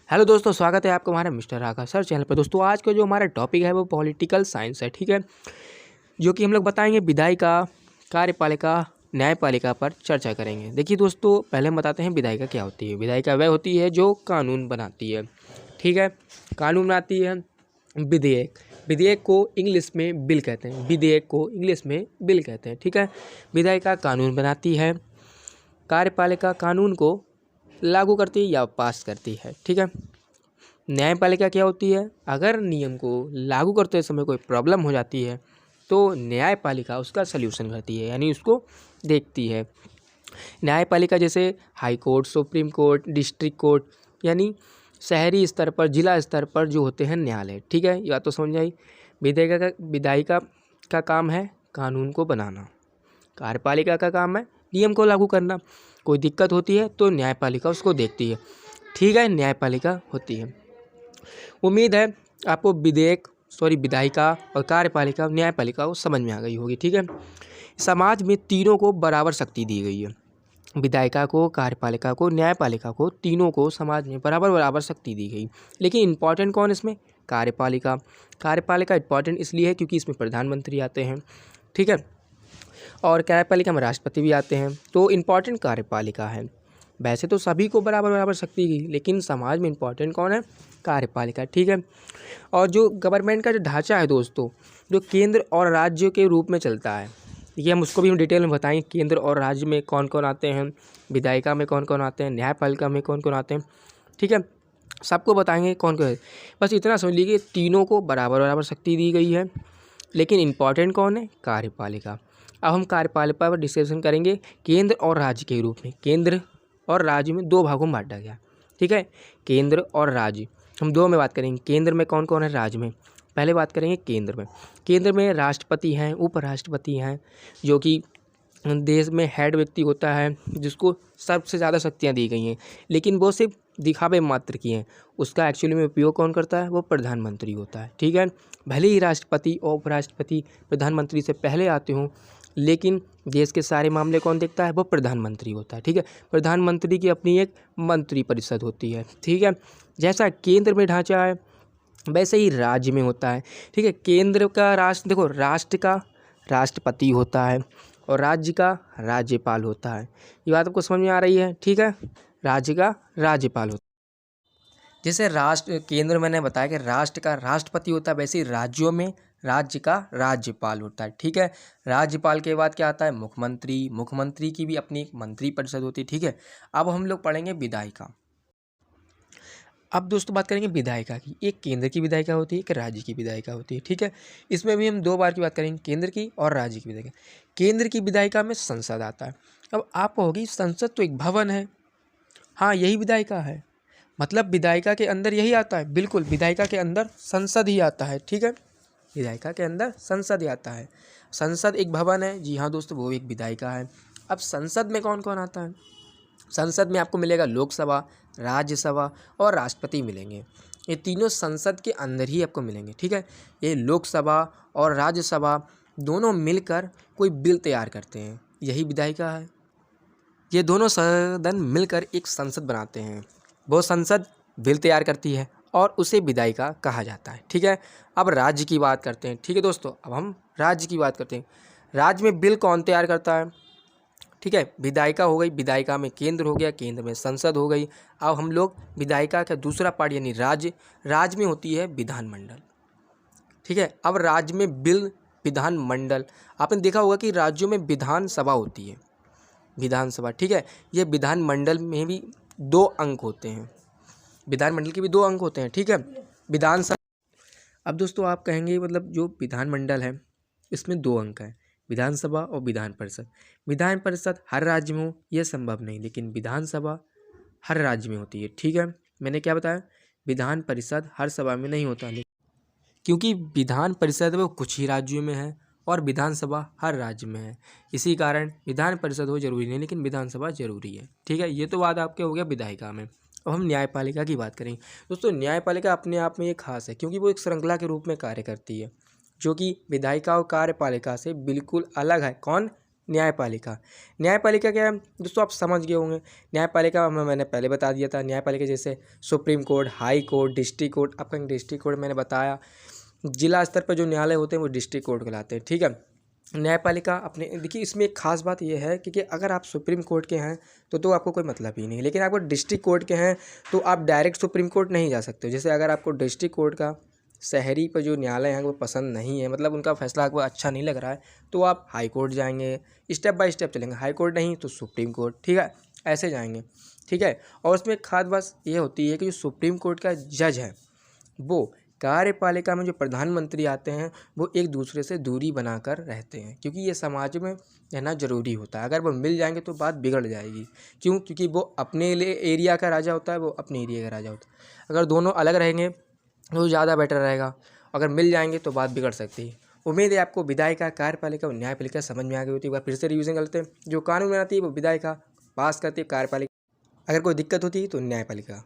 Hello दोस्तों, स्वागत है आपका हमारे मिस्टर आका सर चैनल पर। दोस्तों आज का जो हमारा टॉपिक है वो पॉलिटिकल साइंस है, ठीक है, जो कि हम लोग बताएंगे विधायिका, कार्यपालिका, न्यायपालिका पर चर्चा करेंगे। देखिए दोस्तों, पहले हम बताते हैं विधायिका क्या होती है। विधायिका वह होती है जो कानून बनाती है, ठीक है, कानून बनाती है। विधेयक, विधेयक को इंग्लिश में बिल कहते हैं, विधेयक को इंग्लिश में बिल कहते हैं, ठीक है। विधायिका कानून बनाती है, कार्यपालिका कानून को लागू करती है या पास करती है, ठीक है। न्यायपालिका क्या होती है? अगर नियम को लागू करते समय कोई प्रॉब्लम हो जाती है तो न्यायपालिका उसका सल्यूशन करती है, यानी उसको देखती है। न्यायपालिका जैसे high court, supreme court, district court, यानी शहरी स्तर पर, जिला स्तर पर जो होते हैं न्यायालय, ठीक है। ये बात तो समझ आई। विधायिका का काम है कानून को बनाना, कार्यपालिका का काम है नियम को लागू करना। कोई दिक्कत होती है तो न्यायपालिका उसको देखती है, ठीक है, न्यायपालिका होती है। उम्मीद है आपको विधायिका और कार्यपालिका, न्यायपालिका को समझ में आ गई होगी, ठीक है। समाज में तीनों को बराबर शक्ति दी गई है। विधायिका को, कार्यपालिका को, न्यायपालिका को, तीनों को समाज में बराबर शक्ति दी गई। लेकिन इम्पॉर्टेंट कौन इसमें? कार्यपालिका। कार्यपालिका इम्पॉर्टेंट इसलिए है क्योंकि इसमें प्रधानमंत्री आते हैं, ठीक है, और कार्यपालिका में राष्ट्रपति भी आते हैं। तो इम्पॉर्टेंट कार्यपालिका है। वैसे तो सभी को बराबर शक्ति दी, लेकिन समाज में इम्पॉर्टेंट कौन है? कार्यपालिका, ठीक है। और जो गवर्नमेंट का जो ढांचा है दोस्तों, जो केंद्र और राज्य के रूप में चलता है, ये हम उसको भी हम डिटेल में बताएंगे। केंद्र और राज्य में कौन कौन आते हैं, विधायिका में कौन कौन आते हैं, न्यायपालिका में कौन कौन आते हैं, ठीक है, सबको बताएंगे कौन कौन है। बस इतना समझ लीजिए, तीनों को बराबर शक्ति दी गई है, लेकिन इम्पॉर्टेंट कौन है? कार्यपालिका। अब हम कार्यपालिका पर डिस्कशन करेंगे केंद्र और राज्य के रूप में। केंद्र और राज्य में दो भागों में बांटा गया, ठीक है, केंद्र और राज्य। हम दो में बात करेंगे, केंद्र में कौन कौन है, राज्य में। पहले बात करेंगे केंद्र में। केंद्र में राष्ट्रपति हैं, उपराष्ट्रपति हैं, जो कि देश में हेड व्यक्ति होता है, जिसको सबसे ज़्यादा शक्तियाँ दी गई हैं, लेकिन वो सिर्फ दिखावे मात्र की हैं। उसका एक्चुअली में उपयोग कौन करता है? वो प्रधानमंत्री होता है, ठीक है। भले ही राष्ट्रपति और उपराष्ट्रपति प्रधानमंत्री से पहले आते हों, लेकिन देश के सारे मामले कौन देखता है? वो प्रधानमंत्री होता है, ठीक है। प्रधानमंत्री की अपनी एक मंत्री परिषद होती है, ठीक है। जैसा केंद्र में ढांचा है वैसे ही राज्य में होता है, ठीक है। केंद्र का देखो, राष्ट्र का राष्ट्रपति होता है और राज्य का राज्यपाल होता है। ये बात आपको समझ में आ रही है, ठीक है। राज्य का राज्यपाल होता है। जैसे केंद्र मैंने बताया कि राष्ट्र का राष्ट्रपति होता है, वैसे ही राज्यों में राज्य का राज्यपाल होता है, ठीक है। राज्यपाल के बाद क्या आता है? मुख्यमंत्री। मुख्यमंत्री की भी अपनी एक मंत्री परिषद होती है, ठीक है। अब हम लोग पढ़ेंगे विधायिका। अब दोस्तों बात करेंगे विधायिका की। एक केंद्र की विधायिका होती है, एक राज्य की विधायिका होती है, ठीक है। इसमें भी हम दो बार की बात करेंगे, केंद्र की और राज्य की विधायिका। केंद्र की विधायिका में संसद आता है। अब आप कहोगी संसद तो एक भवन है, हाँ यही विधायिका है, मतलब विधायिका के अंदर यही आता है। बिल्कुल, विधायिका के अंदर संसद ही आता है, ठीक है, विधायिका के अंदर संसद ही आता है। संसद एक भवन है, जी हाँ दोस्तों, वो एक विधायिका है। अब संसद में कौन कौन आता है? संसद में आपको मिलेगा लोकसभा, राज्यसभा और राष्ट्रपति मिलेंगे। ये तीनों संसद के अंदर ही आपको मिलेंगे, ठीक है। ये लोकसभा और राज्यसभा दोनों मिलकर कोई बिल तैयार करते हैं, यही विधायिका है। ये दोनों सदन मिलकर एक संसद बनाते हैं, वो संसद बिल तैयार करती है और उसे विधायिका कहा जाता है, ठीक है। अब राज्य की बात करते हैं, ठीक है दोस्तों। अब हम राज्य की बात करते हैं। राज्य में बिल कौन तैयार करता है? ठीक है, विधायिका हो गई, विधायिका में केंद्र हो गया, केंद्र में संसद हो गई। अब हम लोग विधायिका का दूसरा पार्ट यानी राज्य में होती है विधानमंडल, ठीक है। अब राज्य में बिल, विधानमंडल, आपने देखा होगा कि राज्यों में विधानसभा होती है, विधानसभा, ठीक है। ये विधानमंडल में भी दो अंक होते हैं, विधानमंडल के भी दो अंक होते हैं, ठीक है, विधानसभा। अब दोस्तों आप कहेंगे मतलब जो विधानमंडल है इसमें दो अंक हैं, विधानसभा और विधान परिषद। विधान परिषद हर राज्य में हो यह संभव नहीं, लेकिन विधानसभा हर राज्य में होती है, ठीक है। मैंने क्या बताया? विधान परिषद हर सभा में नहीं होता, क्योंकि विधान परिषद वो कुछ ही राज्यों में है और विधानसभा हर राज्य में है। इसी कारण विधान परिषद हो जरूरी नहीं, लेकिन विधानसभा जरूरी है, ठीक है। ये तो बात आपके हो गया विधायिका में। अब हम न्यायपालिका की बात करें दोस्तों। न्यायपालिका अपने आप में एक खास है, क्योंकि वो एक श्रृंखला के रूप में कार्य करती है, जो कि विधायिका और कार्यपालिका से बिल्कुल अलग है। कौन? न्यायपालिका। न्यायपालिका क्या है दोस्तों, आप समझ गए होंगे। न्यायपालिका मैंने पहले बता दिया था। न्यायपालिका जैसे supreme court, high court, district court. आपका डिस्ट्रिक्ट कोर्ट मैंने बताया, जिला स्तर पर जो न्यायालय होते हैं वो डिस्ट्रिक्ट कोर्ट कहलाते हैं, ठीक है। न्यायपालिका अपने देखिए, इसमें एक खास बात यह है कि अगर आप सुप्रीम कोर्ट के हैं तो आपको कोई मतलब ही नहीं, लेकिन आपको डिस्ट्रिक्ट कोर्ट के हैं तो आप डायरेक्ट सुप्रीम कोर्ट नहीं जा सकते। जैसे अगर आपको डिस्ट्रिक्ट कोर्ट का शहरी पर जो न्यायालय है वो पसंद नहीं है, मतलब उनका फैसला आपको अच्छा नहीं लग रहा है, तो आप हाई कोर्ट जाएंगे, स्टेप बाय स्टेप चलेंगे। हाई कोर्ट नहीं तो सुप्रीम कोर्ट, ठीक है, ऐसे जाएंगे, ठीक है। और उसमें एक खास बात ये होती है कि जो सुप्रीम कोर्ट का जज है वो कार्यपालिका में जो प्रधानमंत्री आते हैं वो एक दूसरे से दूरी बनाकर रहते हैं, क्योंकि ये समाज में रहना जरूरी होता है। अगर वो मिल जाएंगे तो बात बिगड़ जाएगी। क्यों? क्योंकि वो अपने लिए एरिया का राजा होता है, वो अपने एरिया का राजा होता है। अगर दोनों अलग रहेंगे तो ज़्यादा बेटर रहेगा। अगर मिल जाएंगे तो बात बिगड़ सकती है। उम्मीद है आपको विधायिका, कार्यपालिका और न्यायपालिका समझ में आ गई होती है। एक बार फिर से रिवीजन करते हैं। जो कानून बनाती है वो विधायिका, पास करती है कार्यपालिका, अगर कोई दिक्कत होती है तो न्यायपालिका।